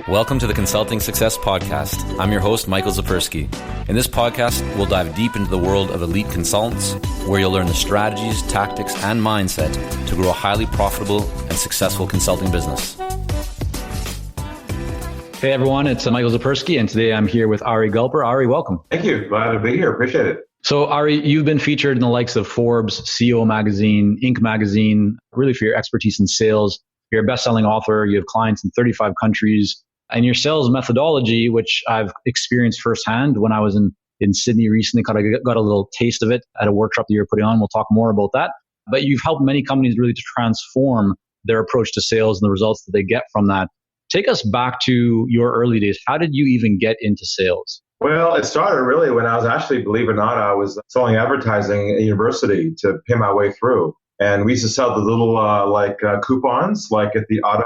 Welcome to the Consulting Success Podcast. I'm your host, Michael Zapersky. In this podcast, we'll dive deep into the world of elite consultants, where you'll learn the strategies, tactics, and mindset to grow a highly profitable and successful consulting business. Hey everyone, it's Michael Zapersky, and today I'm here with Ari Galper. Ari, welcome. Thank you. Glad to be here. Appreciate it. So Ari, you've been featured in the likes of Forbes, CEO Magazine, Inc. Magazine, really for your expertise in sales. You're a best-selling author. You have clients in 35 countries. And your sales methodology, which I've experienced firsthand when I was in Sydney recently, kind of got a little taste of it at a workshop that you're putting on. We'll talk more about that. But you've helped many companies really to transform their approach to sales and the results that they get from that. Take us back to your early days. How did you even get into sales? Well, it started really when I was actually, believe it or not, I was selling advertising at university to pay my way through. And we used to sell the little coupons, like at the auto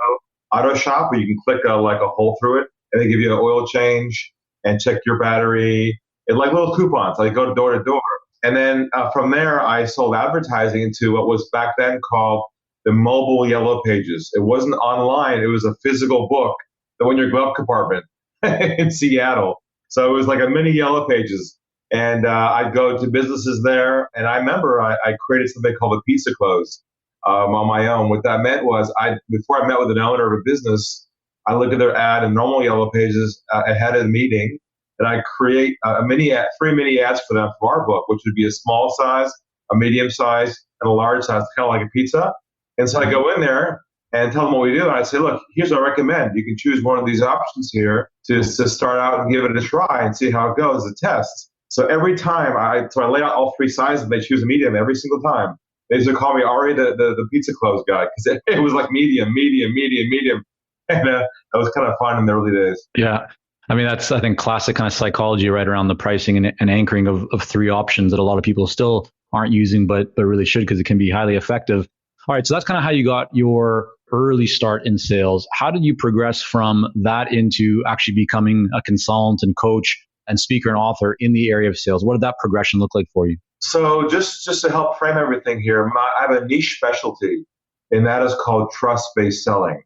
shop, where you can click a hole through it, and they give you an oil change and check your battery. It's like little coupons, like go door to door. And then from there, I sold advertising into what was back then called the mobile yellow pages. It wasn't online. It was a physical book that went in your glove compartment in Seattle. So it was like a mini yellow pages. And I'd go to businesses there. And I remember I created something called a pizza close on my own. What that meant was before I met with an owner of a business, I looked at their ad in normal yellow pages ahead of the meeting. And I create three mini ads for them for our book, which would be a small size, a medium size, and a large size, kind of like a pizza. And so I go in there and tell them what we do. And I say, look, here's what I recommend. You can choose one of these options here to start out and give it a try and see how it goes as a test. So every time I lay out all three sizes and they choose a medium every single time. They used to call me Ari, the pizza close guy, because it was like medium. And that was kind of fun in the early days. Yeah. I mean, that's, I think, classic kind of psychology right around the pricing and anchoring of three options that a lot of people still aren't using, but really should, because it can be highly effective. All right. So that's kind of how you got your early start in sales. How did you progress from that into actually becoming a consultant and coach and speaker and author in the area of sales? What did that progression look like for you? So just to help frame everything here, I have a niche specialty, and that is called trust-based selling.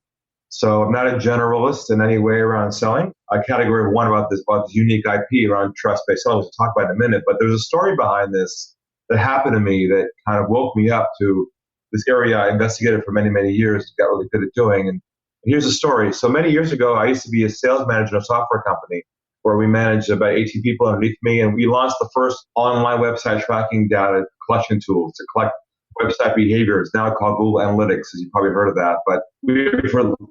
So I'm not a generalist in any way around selling. A category one about this unique IP around trust-based selling, we'll talk about in a minute. But there's a story behind this that happened to me that kind of woke me up to this area I investigated for many, many years, got really good at doing. And here's the story. So many years ago, I used to be a sales manager of a software company where we managed about 18 people underneath me. And we launched the first online website tracking data collection tools to collect website behavior. It's now called Google Analytics, as you've probably heard of that. But we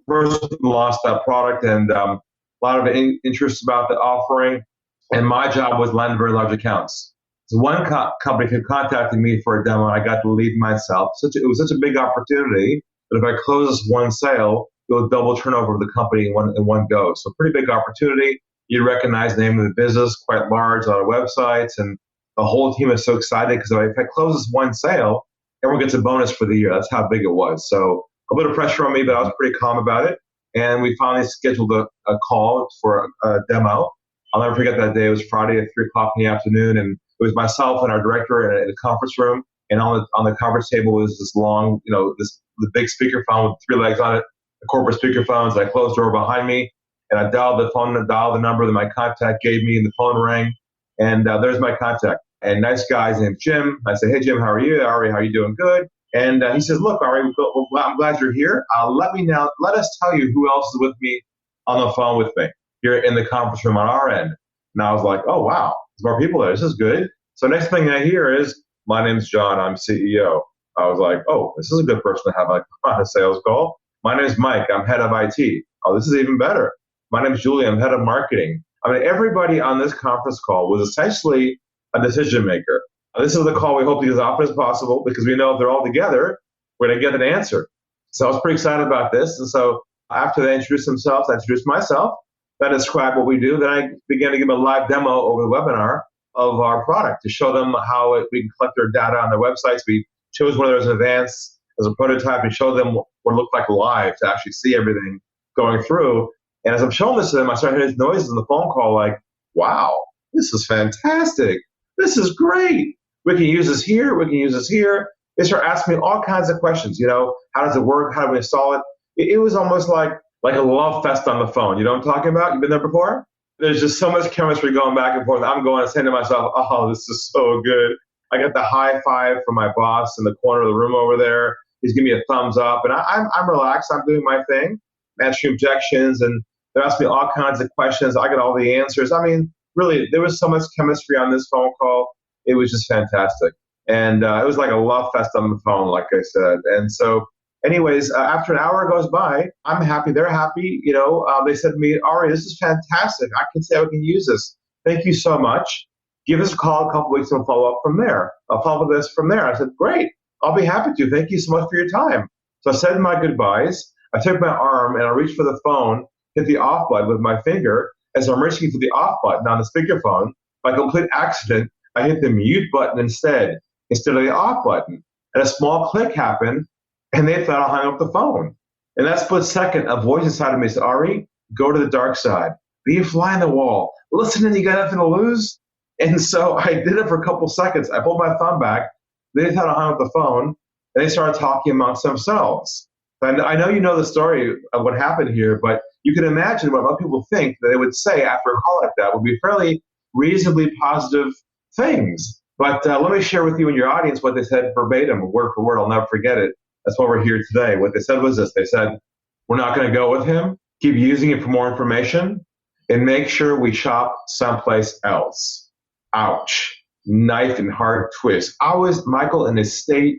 first launched that product, and a lot of interest about the offering. And my job was land very large accounts. So one company contacted me for a demo, and I got the lead myself. It was such a big opportunity that if I close this one sale, it will double turnover of the company in one go. So pretty big opportunity. You recognize the name of the business, quite large, a lot of websites, and the whole team is so excited because if I close this one sale, everyone gets a bonus for the year. That's how big it was. So a bit of pressure on me, but I was pretty calm about it. And we finally scheduled a call for a demo. I'll never forget that day. It was Friday at 3 o'clock in the afternoon, and it was myself and our director in a conference room. And on the conference table was this long, the big speakerphone with 3 legs on it, the corporate speakerphones. I closed the door behind me. And I dialed the number that my contact gave me, and the phone rang. And there's my contact. And nice guy, his name's Jim. I said, hey, Jim, how are you? Ari, how are you doing? Good. And he says, look, Ari, I'm glad you're here. Let us tell you who else is with me on the phone with me here in the conference room on our end. And I was like, oh, wow, there's more people there. This is good. So next thing I hear is, my name's John. I'm CEO. I was like, oh, this is a good person to have on a sales call. My name's Mike. I'm head of IT. Oh, this is even better. My name is Julie. I'm head of marketing. I mean, everybody on this conference call was essentially a decision maker. This is the call we hope to get as often as possible because we know if they're all together, we're going to get an answer. So I was pretty excited about this. And so after they introduced themselves, I introduced myself. Then I described what we do. Then I began to give them a live demo over the webinar of our product to show them how we can collect their data on their websites. We chose one of those in advance as a prototype and showed them what it looked like live to actually see everything going through. And as I'm showing this to them, I started hearing these noises in the phone call like, wow, this is fantastic. This is great. We can use this here. We can use this here. They start asking me all kinds of questions. How does it work? How do we install it? It was almost like like a love fest on the phone. You know what I'm talking about? You've been there before? There's just so much chemistry going back and forth. I'm going and saying to myself, oh, this is so good. I got the high five from my boss in the corner of the room over there. He's giving me a thumbs up. And I'm relaxed. I'm doing my thing, answering objections. And they're asking me all kinds of questions. I got all the answers. I mean, really, there was so much chemistry on this phone call. It was just fantastic. And it was like a love fest on the phone, like I said. And so anyways, after an hour goes by, I'm happy. They're happy. They said to me, Ari, this is fantastic. I can say I can use this. Thank you so much. Give us a call a couple weeks and we'll follow up from there. I'll follow this from there. I said, great. I'll be happy to. Thank you so much for your time. So I said my goodbyes. I took my arm and I reached for the phone, hit the off button with my finger. As I'm reaching for the off button on the speakerphone, by complete accident, I hit the mute button instead of the off button. And a small click happened, and they thought I hung up the phone. In that split second, a voice inside of me said, Ari, go to the dark side. Be a fly on the wall. Listen, and you got nothing to lose. And so I did it for a couple seconds. I pulled my thumb back. They thought I hung up the phone, and they started talking amongst themselves. And I know you know the story of what happened here, but you can imagine what other people think that they would say after a call like that would be fairly reasonably positive things. But let me share with you and your audience what they said verbatim, word for word. I'll never forget it. That's why we're here today. What they said was this. They said, we're not going to go with him. Keep using it for more information and make sure we shop someplace else. Ouch. Knife and heart twist. I was, Michael, in a state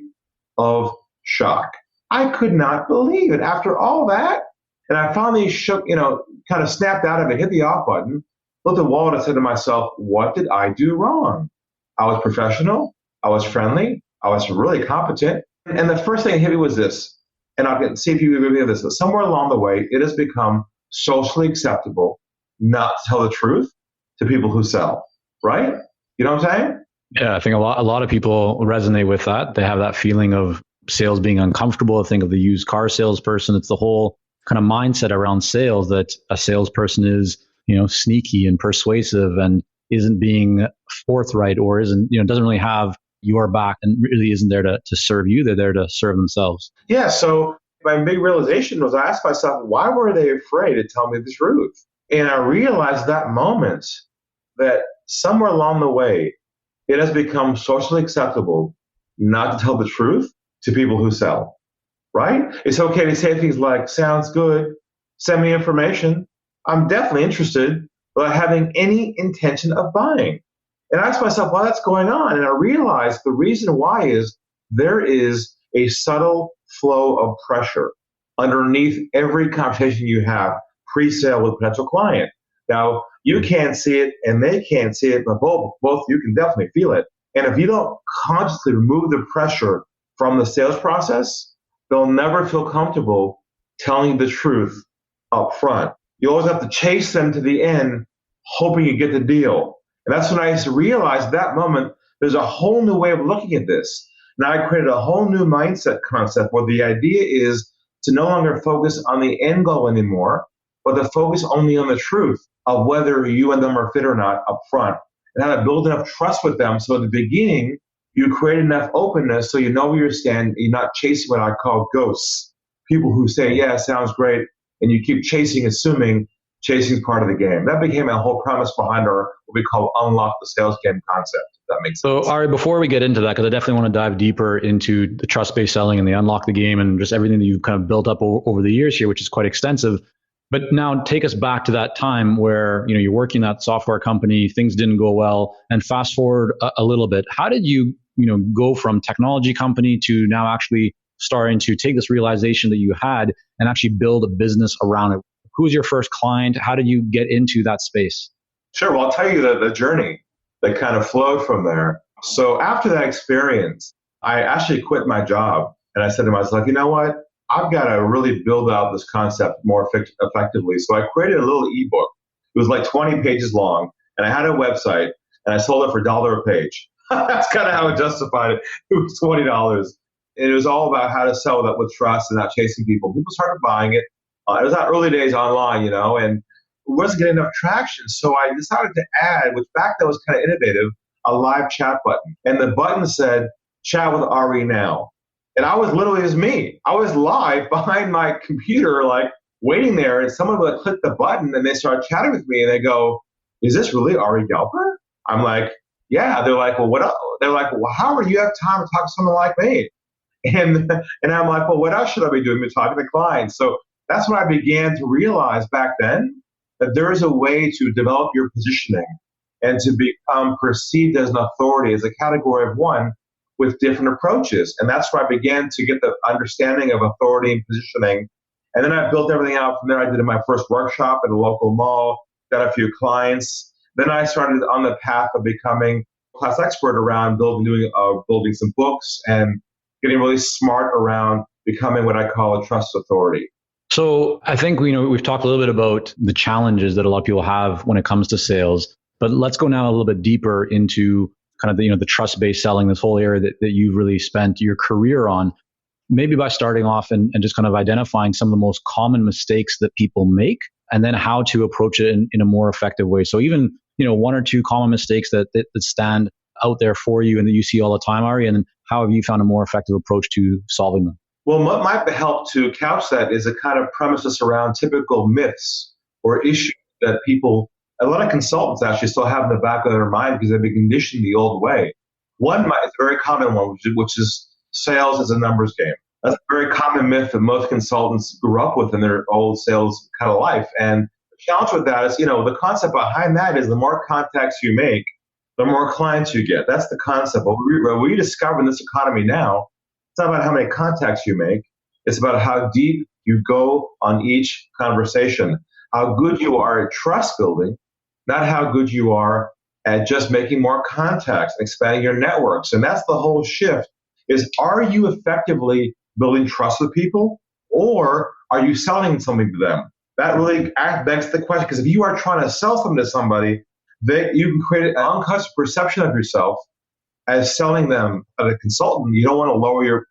of shock. I could not believe it. After all that, and I finally shook, kind of snapped out of it, hit the off button, looked at the wall and I said to myself, what did I do wrong? I was professional. I was friendly. I was really competent. And the first thing that hit me was this, and I'll see if you agree with this, that somewhere along the way, it has become socially acceptable not to tell the truth to people who sell, right? You know what I'm saying? Yeah, I think a lot of people resonate with that. They have that feeling of sales being uncomfortable. I think of the used car salesperson. It's the whole kind of mindset around sales that a salesperson is, sneaky and persuasive and isn't being forthright or isn't, doesn't really have your back and really isn't there to serve you. They're there to serve themselves. Yeah. So my big realization was I asked myself, why were they afraid to tell me the truth? And I realized that moment that somewhere along the way, it has become socially acceptable not to tell the truth to people who sell, right? It's okay to say things like, sounds good, send me information. I'm definitely interested without having any intention of buying. And I asked myself, why that's going on? And I realized the reason why is there is a subtle flow of pressure underneath every conversation you have pre-sale with a potential client. Now, you can't see it and they can't see it, but both you can definitely feel it. And if you don't consciously remove the pressure from the sales process, they'll never feel comfortable telling the truth up front. You always have to chase them to the end, hoping you get the deal. And that's when I realized that moment, there's a whole new way of looking at this. Now I created a whole new mindset concept where the idea is to no longer focus on the end goal anymore, but to focus only on the truth of whether you and them are fit or not up front. And how to build enough trust with them so at the beginning, you create enough openness so you know where you stand. You're not chasing what I call ghosts. People who say, yeah, sounds great. And you keep chasing, assuming chasing is part of the game. That became a whole premise behind our, what we call unlock the sales game concept. If that makes sense. So, Ari, before we get into that, because I definitely want to dive deeper into the trust-based selling and the unlock the game and just everything that you've kind of built up over the years here, which is quite extensive. But now take us back to that time where, you're working at software company, things didn't go well, and fast forward a little bit. How did you, go from technology company to now actually starting to take this realization that you had and actually build a business around it? Who was your first client? How did you get into that space? Sure. Well, I'll tell you the journey that kind of flowed from there. So after that experience, I actually quit my job and I said to myself, you know what? I've got to really build out this concept more effectively. So I created a little ebook. It was like 20 pages long, and I had a website, and I sold it for $1 a page. That's kind of how I justified it. It was $20. And it was all about how to sell that with trust and not chasing people. People started buying it. It was not early days online, and it wasn't getting enough traction. So I decided to add, which back then was kind of innovative, a live chat button. And the button said, chat with Ari now. And I was literally as me. I was live behind my computer, like waiting there, and someone would click the button and they start chatting with me and they go, "Is this really Ari Galper?" I'm like, "Yeah." They're like, "Well, what else?" They're like, "Well, how are you have time to talk to someone like me?" And I'm like, "Well, what else should I be doing? Be talking to clients." So that's when I began to realize back then that there is a way to develop your positioning and to become perceived as an authority, as a category of one with different approaches. And that's where I began to get the understanding of authority and positioning. And then I built everything out from there. I did my first workshop at a local mall, got a few clients. Then I started on the path of becoming a class expert around building some books and getting really smart around becoming what I call a trust authority. So I think we've talked a little bit about the challenges that a lot of people have when it comes to sales, but let's go now a little bit deeper into kind of the trust-based selling, this whole area that you've really spent your career on. Maybe by starting off and just kind of identifying some of the most common mistakes that people make, and then how to approach it in a more effective way. So even one or two common mistakes that stand out there for you and that you see all the time, Ari, and how have you found a more effective approach to solving them? Well, what might help to couch that is a kind of premises around typical myths or issues that a lot of consultants actually still have in the back of their mind because they've been conditioned the old way. One is a very common one, which is sales is a numbers game. That's a very common myth that most consultants grew up with in their old sales kind of life. And the challenge with that is, the concept behind that is the more contacts you make, the more clients you get. That's the concept. What we discover in this economy now, it's not about how many contacts you make. It's about how deep you go on each conversation, how good you are at trust building, not how good you are at just making more contacts, expanding your networks. And that's the whole shift is, are you effectively building trust with people, or are you selling something to them? That really begs the question, because if you are trying to sell something to somebody, you can create an unconscious perception of yourself as selling them as a consultant. You don't want to lower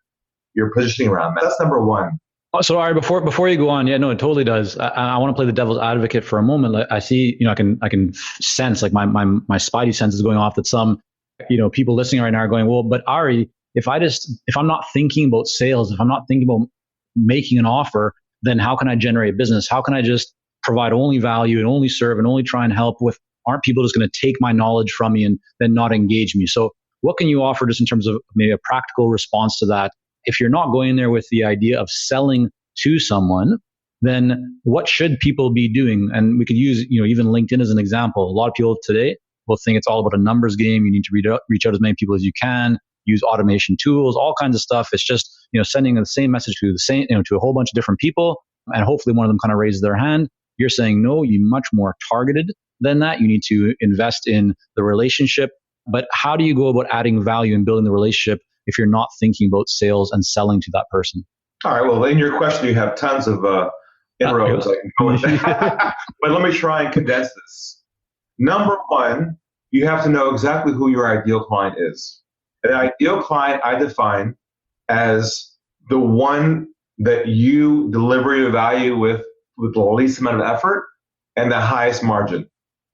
your positioning around that. That's number one. So, Ari, before you go on, yeah, no, it totally does. I want to play the devil's advocate for a moment. Like, I see, I can sense, like my spidey sense is going off that some, people listening right now are going, well, but Ari, if I'm not thinking about sales, if I'm not thinking about making an offer, then how can I generate business? How can I just provide only value and only serve and only try and help with? Aren't people just going to take my knowledge from me and then not engage me? So what can you offer just in terms of maybe a practical response to that? If you're not going there with the idea of selling to someone, then what should people be doing? And we could use, even LinkedIn as an example. A lot of people today will think it's all about a numbers game. You need to reach out to as many people as you can, use automation tools, all kinds of stuff. It's just, sending the same message to to a whole bunch of different people. And hopefully one of them kind of raises their hand. You're saying, no, you're much more targeted than that. You need to invest in the relationship. But how do you go about adding value and building the relationship if you're not thinking about sales and selling to that person? All right. Well, in your question, you have tons of inroads I can go with that. But let me try and condense this. Number one, you have to know exactly who your ideal client is. An ideal client I define as the one that you deliver your value with the least amount of effort and the highest margin.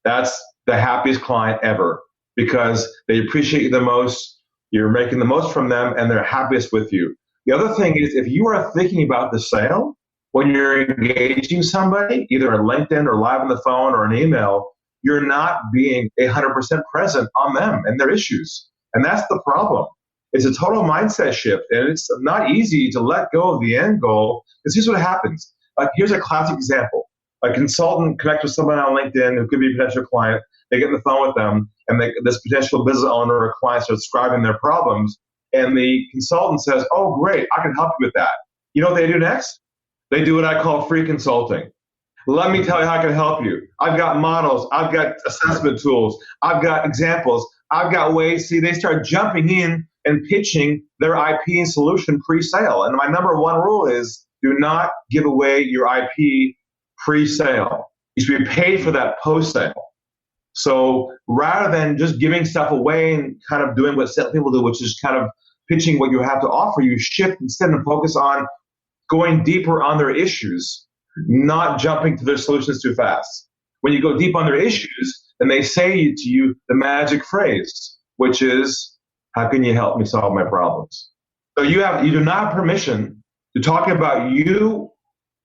That's the happiest client ever because they appreciate you the most, you're making the most from them, and they're happiest with you. The other thing is, if you are thinking about the sale, when you're engaging somebody, either on LinkedIn or live on the phone or an email, you're not being 100% present on them and their issues. And that's the problem. It's a total mindset shift, and it's not easy to let go of the end goal, because here's what happens. Like, here's a classic example. A consultant connects with someone on LinkedIn who could be a potential client. They get on the phone with them, and this potential business owner or client starts describing their problems, and the consultant says, "Oh, great, I can help you with that." You know what they do next? They do what I call free consulting. Let me tell you how I can help you. I've got models. I've got assessment tools. I've got examples. I've got ways. See, they start jumping in and pitching their IP and solution pre-sale. And my number one rule is, do not give away your IP pre-sale. You should be paid for that post-sale. So rather than just giving stuff away and kind of doing what people do, which is kind of pitching what you have to offer, you shift instead and focus on going deeper on their issues, not jumping to their solutions too fast. When you go deep on their issues, then they say to you the magic phrase, which is, "How can you help me solve my problems?" So you do not have permission to talk about you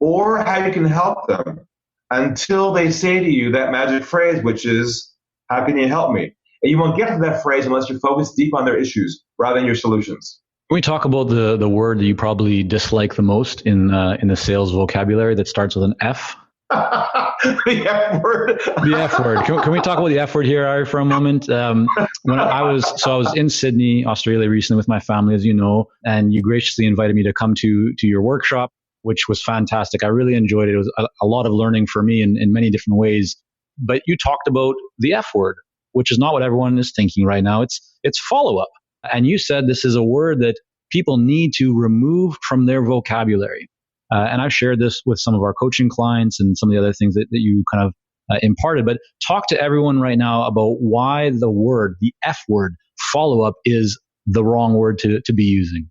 or how you can help them until they say to you that magic phrase, which is, how can you help me? And you won't get to that phrase unless you're focused deep on their issues rather than your solutions. Can we talk about the word that you probably dislike the most in the sales vocabulary that starts with an F? The F word. The F word. Can we talk about the F word here, Ari, for a moment? When I was in Sydney, Australia recently with my family, as you know, and you graciously invited me to come to your workshop, which was fantastic. I really enjoyed it. It was a lot of learning for me in many different ways. But you talked about the F word, which is not what everyone is thinking right now. It's follow-up. And you said this is a word that people need to remove from their vocabulary. And I've shared this with some of our coaching clients and some of the other things that you kind of imparted. But talk to everyone right now about why the F word, follow-up, is the wrong word to be using.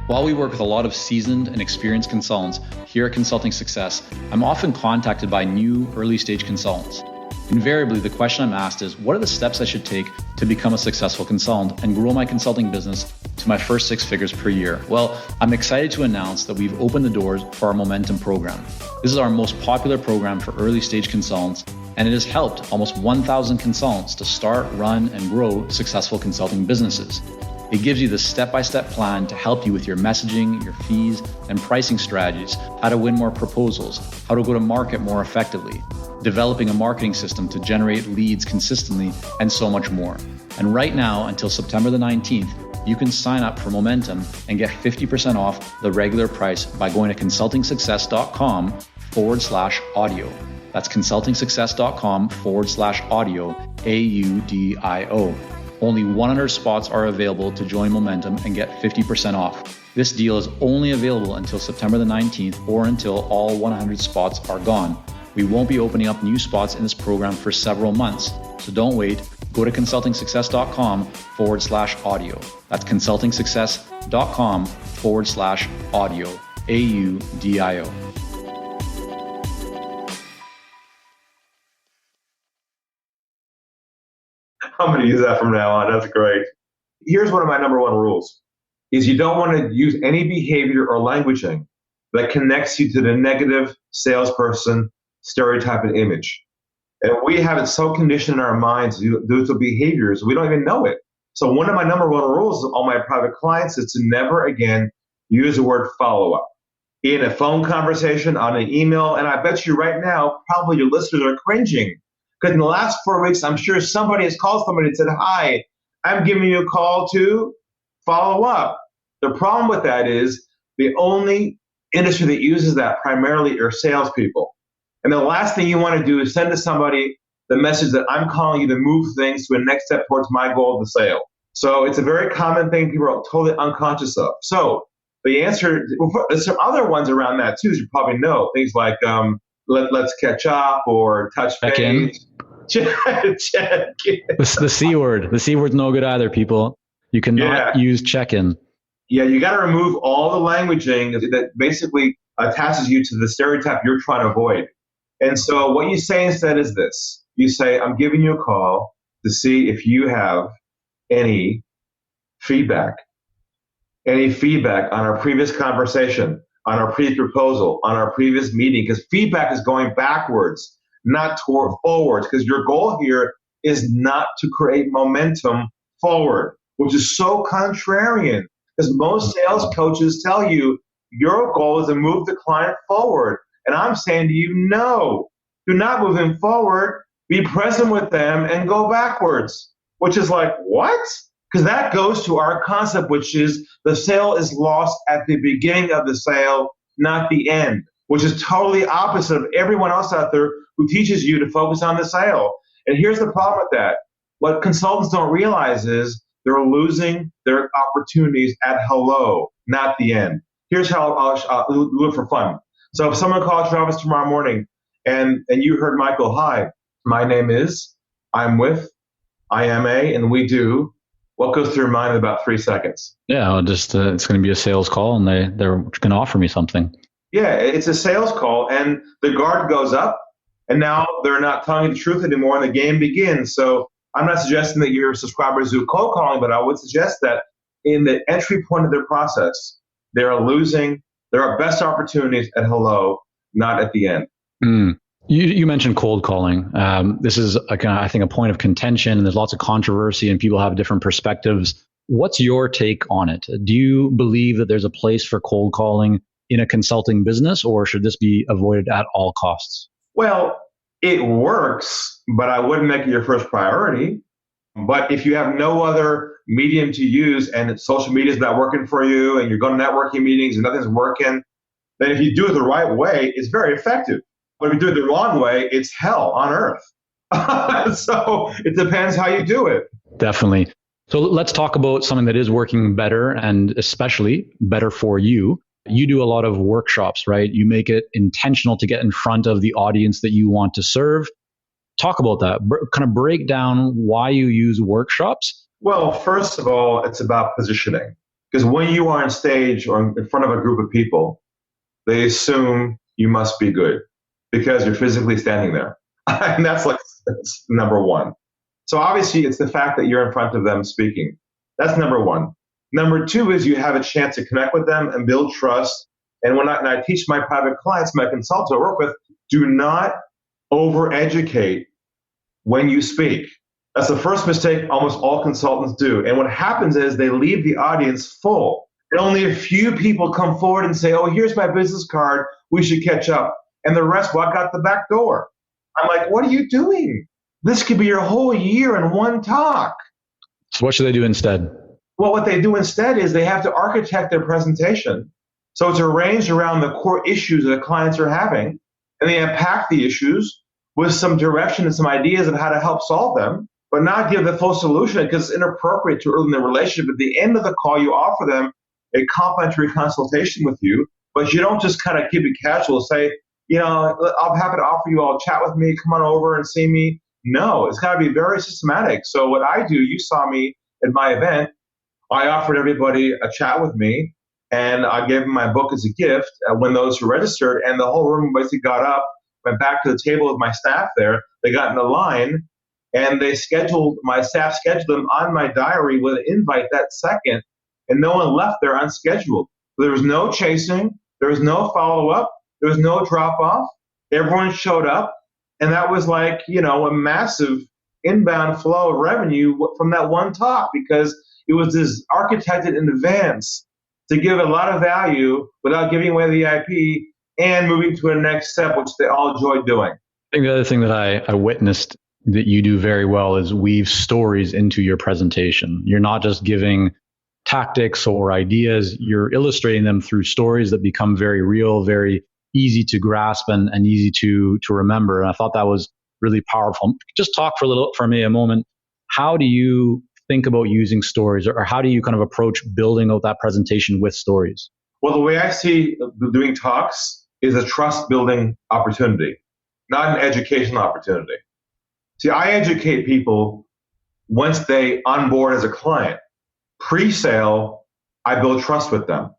While we work with a lot of seasoned and experienced consultants here at Consulting Success, I'm often contacted by new early-stage consultants. Invariably, the question I'm asked is, what are the steps I should take to become a successful consultant and grow my consulting business to my first 6 figures per year? Well, I'm excited to announce that we've opened the doors for our Momentum program. This is our most popular program for early stage consultants, and it has helped almost 1,000 consultants to start, run, and grow successful consulting businesses. It gives you the step-by-step plan to help you with your messaging, your fees, and pricing strategies, how to win more proposals, how to go to market more effectively, developing a marketing system to generate leads consistently, and so much more. And right now, until September the 19th, you can sign up for Momentum and get 50% off the regular price by going to consultingsuccess.com/audio. That's consultingsuccess.com/audio, AUDIO. Only 100 spots are available to join Momentum and get 50% off. This deal is only available until September the 19th or until all 100 spots are gone. We won't be opening up new spots in this program for several months, so don't wait. Go to consultingsuccess.com/audio. That's consultingsuccess.com/audio, AUDIO. I'm going to use that from now on. That's great. Here's one of my number one rules, is you don't want to use any behavior or languaging that connects you to the negative salesperson stereotype and image. And we have it so conditioned in our minds, those are behaviors, we don't even know it. So one of my number one rules of all my private clients is to never again use the word follow-up. In a phone conversation, on an email, and I bet you right now, probably your listeners are cringing. Because in the last 4 weeks, I'm sure somebody has called somebody and said, hi, I'm giving you a call to follow up. The problem with that is the only industry that uses that primarily are salespeople. And the last thing you want to do is send to somebody the message that I'm calling you to move things to a next step towards my goal of the sale. So it's a very common thing people are totally unconscious of. So the answer, there's some other ones around that too, as you probably know. Things like let's catch up or touch base. Check in. The C word. The C word's no good either, people. You cannot use check-in. Yeah, you got to remove all the languaging that basically attaches you to the stereotype you're trying to avoid. And so what you say instead is this. You say, I'm giving you a call to see if you have any feedback on our previous conversation, on our previous proposal, on our previous meeting, because feedback is going backwards, not toward forwards, because your goal here is not to create momentum forward, which is so contrarian, because most sales coaches tell you your goal is to move the client forward. And I'm saying to you, no, do not move them forward. Be present with them and go backwards, which is like, what? Because that goes to our concept, which is the sale is lost at the beginning of the sale, not the end, which is totally opposite of everyone else out there who teaches you to focus on the sale. And here's the problem with that. What consultants don't realize is they're losing their opportunities at hello, not the end. Here's how I'll do it for fun. So if someone calls your office tomorrow morning and you heard Michael, hi, my name is, I'm with, I am a, and we do, what goes through your mind in about 3 seconds? Yeah, it's going to be a sales call and they're going to offer me something. Yeah, it's a sales call and the guard goes up and now they're not telling you the truth anymore and the game begins. So I'm not suggesting that your subscribers do cold calling, but I would suggest that in the entry point of their process, they're losing There are best opportunities at hello, not at the end. Mm. You mentioned cold calling. This is, I think, a point of contention, and there's lots of controversy, and people have different perspectives. What's your take on it? Do you believe that there's a place for cold calling in a consulting business, or should this be avoided at all costs? Well, it works, but I wouldn't make it your first priority. But if you have no other medium to use and social media is not working for you and you're going to networking meetings and nothing's working, then if you do it the right way, it's very effective. But if you do it the wrong way, it's hell on earth. So it depends how you do it. Definitely. So let's talk about something that is working better and especially better for you. You do a lot of workshops, right? You make it intentional to get in front of the audience that you want to serve. Talk about that. Kind of break down why you use workshops. Well, first of all, it's about positioning. Because when you are on stage or in front of a group of people, they assume you must be good because you're physically standing there. And that's number one. So obviously, it's the fact that you're in front of them speaking. That's number one. Number two is you have a chance to connect with them and build trust. And when I teach my private clients, my consultants I work with, do not overeducate when you speak. That's the first mistake almost all consultants do. And what happens is they leave the audience full. And only a few people come forward and say, oh, here's my business card. We should catch up. And the rest walk out the back door. I'm like, what are you doing? This could be your whole year in one talk. So what should they do instead? Well, what they do instead is they have to architect their presentation. So it's arranged around the core issues that the clients are having. And they unpack the issues with some direction and some ideas of how to help solve them, but not give the full solution because it's inappropriate too early in the relationship. At the end of the call, you offer them a complimentary consultation with you, but you don't just kind of keep it casual, say, I'm happy to offer you all chat with me, come on over and see me. No, it's got to be very systematic. So what I do, you saw me at my event, I offered everybody a chat with me, and I gave them my book as a gift when those who registered, and the whole room basically got up, went back to the table with my staff there. They got in a line, and my staff scheduled them on my diary with an invite that second, and no one left there unscheduled. So there was no chasing, there was no follow-up, there was no drop-off. Everyone showed up, and that was like, a massive inbound flow of revenue from that one talk because it was this architected in advance to give a lot of value without giving away the IP and moving to a next step, which they all enjoyed doing. I think the other thing that I witnessed that you do very well is weave stories into your presentation. You're not just giving tactics or ideas, you're illustrating them through stories that become very real, very easy to grasp and easy to remember. And I thought that was really powerful. Just talk for me a moment. How do you think about using stories, or how do you kind of approach building out that presentation with stories? Well, the way I see doing talks is a trust building opportunity, not an educational opportunity. See, I educate people once they onboard as a client. Pre-sale, I build trust with them.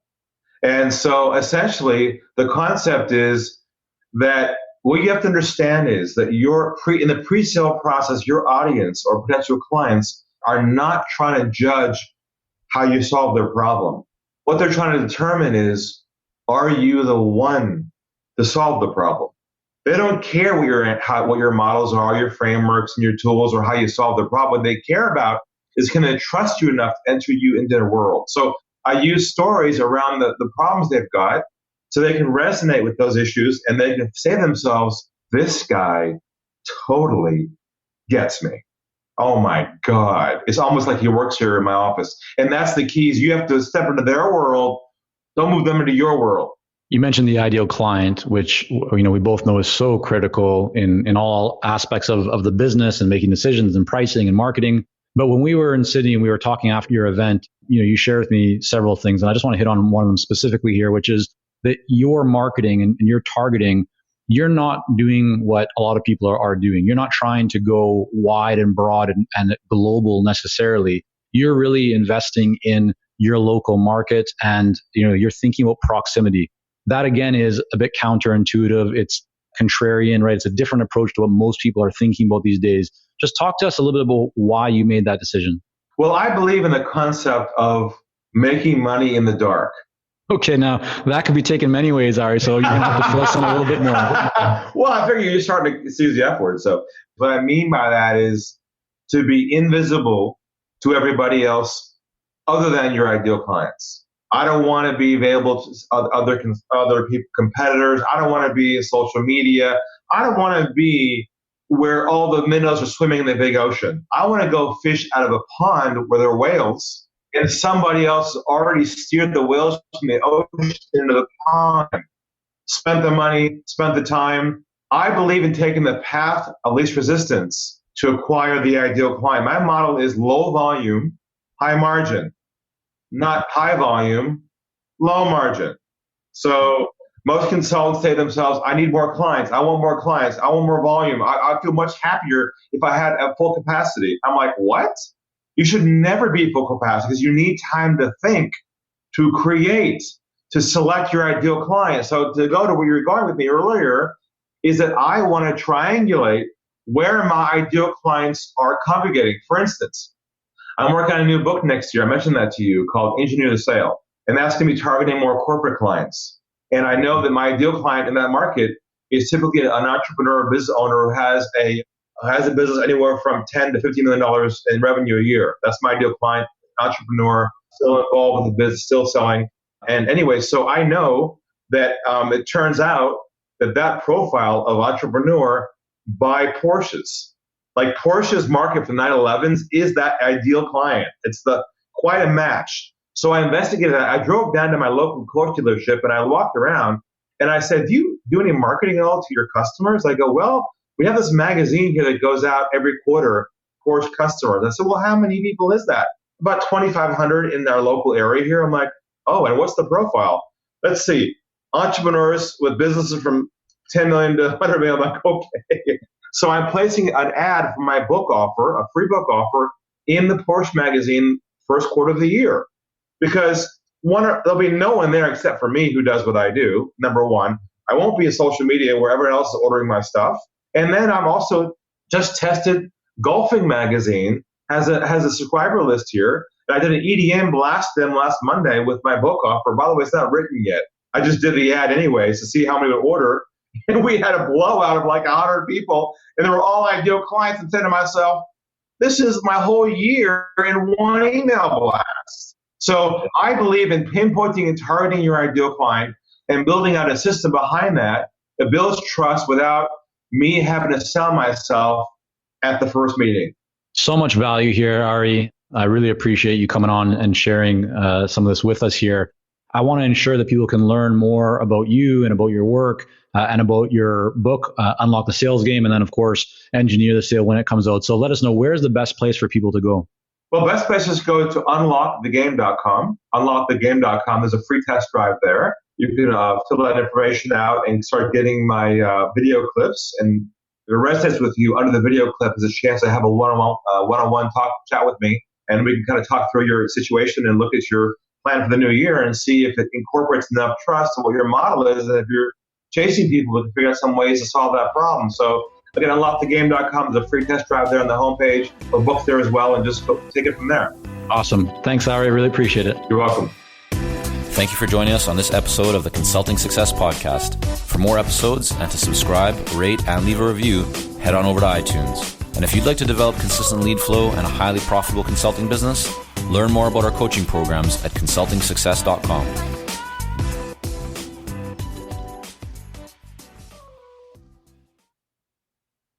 And so essentially the concept is that what you have to understand is that in the pre-sale process, your audience or potential clients are not trying to judge how you solve their problem. What they're trying to determine is, are you the one to solve the problem? They don't care what your models are, your frameworks and your tools, or how you solve the problem. What they care about is, can they trust you enough to enter you into their world? So I use stories around the problems they've got so they can resonate with those issues and they can say to themselves, this guy totally gets me. Oh my God. It's almost like he works here in my office. And that's the key, is you have to step into their world. Don't move them into your world. You mentioned the ideal client, which we both know is so critical in all aspects of the business and making decisions and pricing and marketing. But when we were in Sydney and we were talking after your event, you shared with me several things, and I just want to hit on one of them specifically here, which is that your marketing and your targeting, you're not doing what a lot of people are doing. You're not trying to go wide and broad and global necessarily. You're really investing in your local market, and you're thinking about proximity. That again is a bit counterintuitive. It's contrarian, right? It's a different approach to what most people are thinking about these days. Just talk to us a little bit about why you made that decision. Well, I believe in the concept of making money in the dark. Okay, now that could be taken many ways, Ari. So you're going to have to fill us in a little bit more. Well, I figure you're starting to use the F word. So what I mean by that is to be invisible to everybody else other than your ideal clients. I don't want to be available to other people, competitors. I don't want to be in social media. I don't want to be where all the minnows are swimming in the big ocean. I want to go fish out of a pond where there are whales, and somebody else already steered the whales from the ocean into the pond, spent the money, spent the time. I believe in taking the path of least resistance to acquire the ideal client. My model is low volume, high margin, not high volume, low margin. So most consultants say to themselves, I need more clients. I want more clients. I want more volume. I feel much happier if I had a full capacity. I'm like, what? You should never be full capacity because you need time to think, to create, to select your ideal client. So to go to where you were going with me earlier is that I want to triangulate where my ideal clients are congregating. For instance, I'm working on a new book next year. I mentioned that to you called Engineer the Sale. And that's going to be targeting more corporate clients. And I know that my ideal client in that market is typically an entrepreneur, business owner who has a business anywhere from $10 to $15 million in revenue a year. That's my ideal client, entrepreneur, still involved with the business, still selling. And anyway, so I know that it turns out that profile of entrepreneur buy Porsches. Like Porsche's market for 911s is that ideal client. It's quite a match. So I investigated that. I drove down to my local Porsche dealership and I walked around and I said, do you do any marketing at all to your customers? I go, well, we have this magazine here that goes out every quarter, Porsche customers. I said, well, how many people is that? About 2,500 in our local area here. I'm like, oh, and what's the profile? Let's see. Entrepreneurs with businesses from 10 million to 100 million. I'm like, okay. So I'm placing an ad for my book offer, a free book offer, in the Porsche magazine first quarter of the year. Because there'll be no one there except for me who does what I do, number one. I won't be in social media where everyone else is ordering my stuff. And then I'm also just tested Golfing Magazine has a subscriber list here. And I did an EDM blast them last Monday with my book offer. By the way, it's not written yet. I just did the ad anyways to see how many would order. And we had a blowout of like 100 people. And they were all ideal clients. And saying to myself, this is my whole year in one email blast. So I believe in pinpointing and targeting your ideal client and building out a system behind that that builds trust without me having to sell myself at the first meeting. So much value here, Ari. I really appreciate you coming on and sharing some of this with us here. I want to ensure that people can learn more about you and about your work and about your book, Unlock the Sales Game, and then, of course, Engineer the Sale when it comes out. So let us know, where's the best place for people to go? Well, best place is go to unlockthegame.com. Unlockthegame.com. There's a free test drive there. You can fill that information out and start getting my video clips. And if it resonates with you, under the video clip is a chance to have a one-on-one chat with me. And we can kind of talk through your situation and look at your plan for the new year and see if it incorporates enough trust in what your model is. And if you're chasing people, we can figure out some ways to solve that problem. So again, unlockthegame.com. There's a free test drive there on the homepage. The book's there as well, and just take it from there. Awesome. Thanks, Ari. I really appreciate it. You're welcome. Thank you for joining us on this episode of the Consulting Success Podcast. For more episodes and to subscribe, rate, and leave a review, head on over to iTunes. And if you'd like to develop consistent lead flow and a highly profitable consulting business, learn more about our coaching programs at consultingsuccess.com.